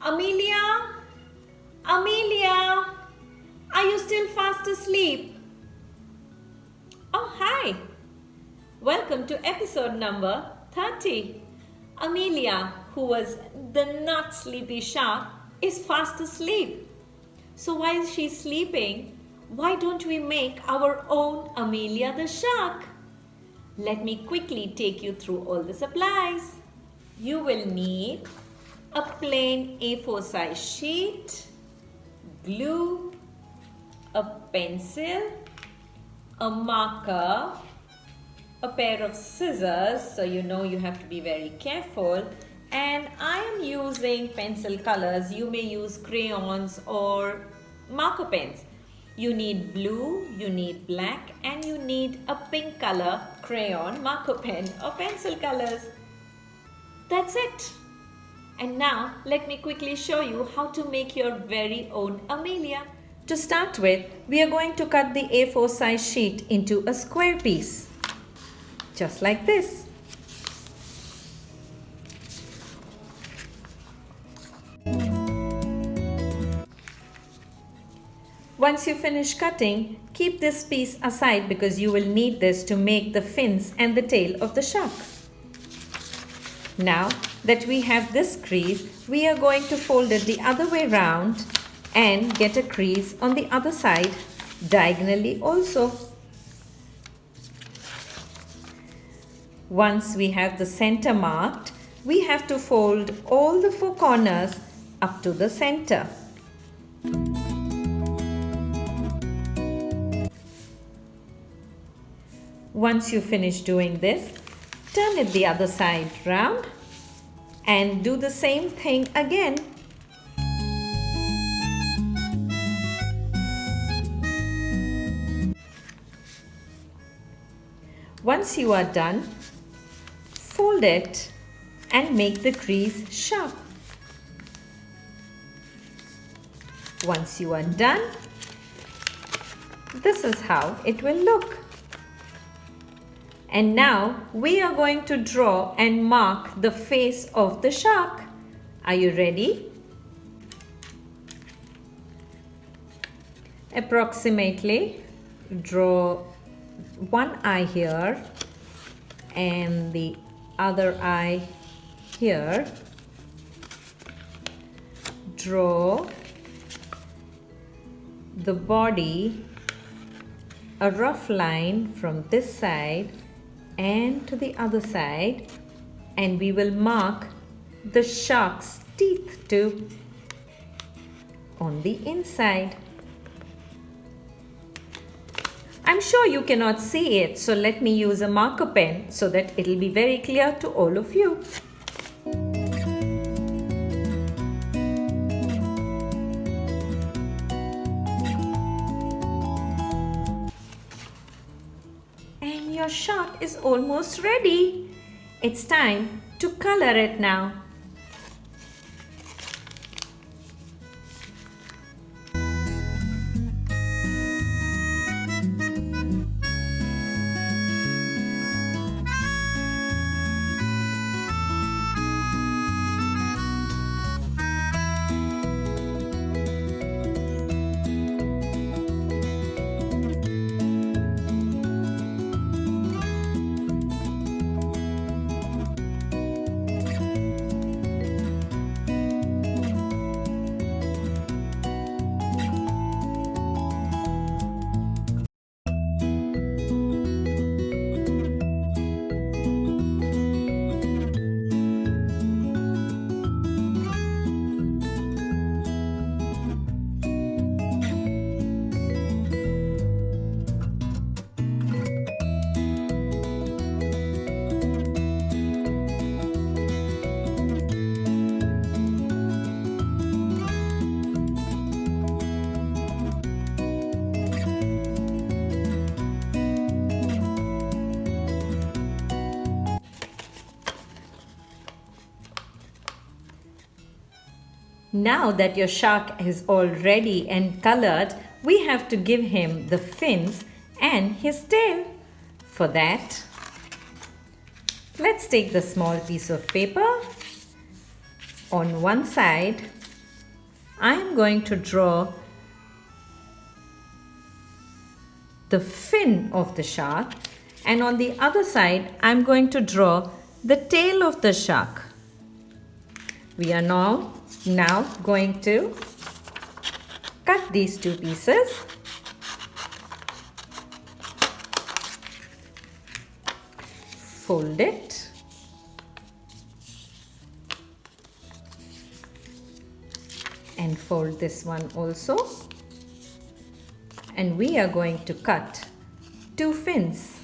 Amelia? Amelia? Are you still fast asleep? Oh, hi. Welcome to episode number 30. Amelia, who was the not sleepy shark, is fast asleep. So while she's sleeping, why don't we make our own Amelia the shark? Let me quickly take you through all the supplies. You will need a plain A4 size sheet, glue, a pencil, a marker, a pair of scissors, so you know you have to be very careful, and I am using pencil colors. You may use crayons or marker pens. You need blue, you need black, and you need a pink color crayon, marker pen or pencil colors. That's it. And now let me quickly show you how to make your very own Amelia. To start with, we are going to cut the A4 size sheet into a square piece. Just like this. Once you finish cutting, keep this piece aside because you will need this to make the fins and the tail of the shark. Now that we have this crease, we are going to fold it the other way round and get a crease on the other side diagonally also. Once we have the center marked, we have to fold all the four corners up to the center. Once you finish doing this, turn it the other side round and do the same thing again. Once you are done, fold it and make the crease sharp. Once you are done, this is how it will look. And now we are going to draw and mark the face of the shark. Are you ready? Approximately draw one eye here and the other eye here. Draw the body, a rough line from this side and to the other side, and we will mark the shark's teeth too on the inside. I'm sure you cannot see it, so let me use a marker pen so that it will be very clear to all of you. And your shark is almost ready. It's time to color it now. Now that your shark is all ready and colored, we have to give him the fins and his tail. For that, let's take the small piece of paper. On one side, I am going to draw the fin of the shark, and on the other side I'm going to draw the tail of the shark. We are now going to cut these two pieces. Fold it. And fold this one also. And we are going to cut two fins.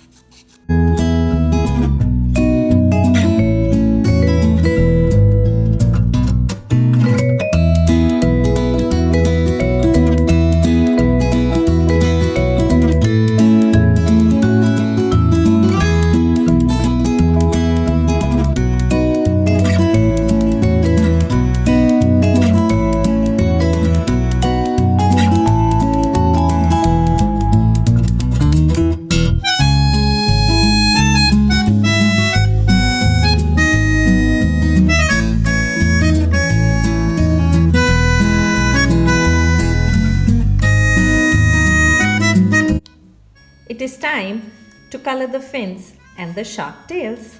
It is time to color the fins and the shark tails.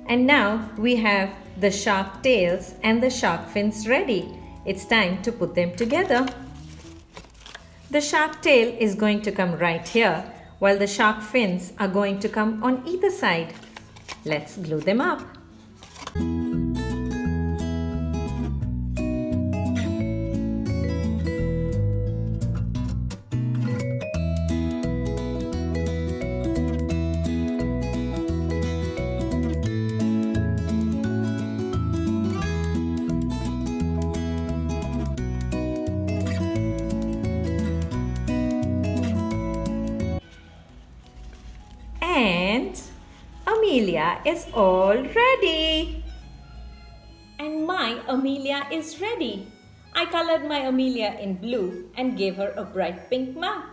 And now we have the shark tails and the shark fins ready. It's time to put them together. The shark tail is going to come right here, while the shark fins are going to come on either side. Let's glue them up. And Amelia is all ready. And my Amelia is ready. I colored my Amelia in blue and gave her a bright pink mouth.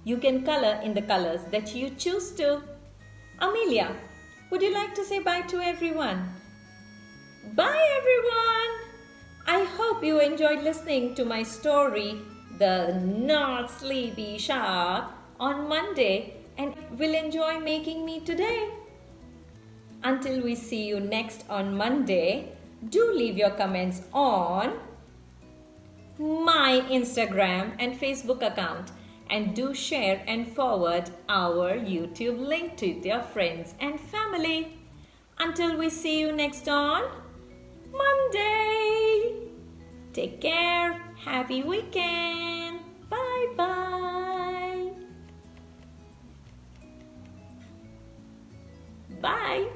You can color in the colors that you choose to. Amelia, would you like to say bye to everyone? Bye everyone! I hope you enjoyed listening to my story, The Not Sleepy Shark, on Monday, and will enjoy making me today. Until we see you next on Monday, do leave your comments on my Instagram and Facebook account, and do share and forward our YouTube link to your friends and family. Until we see you next on Monday. Take care. Happy weekend. Bye-bye. Bye.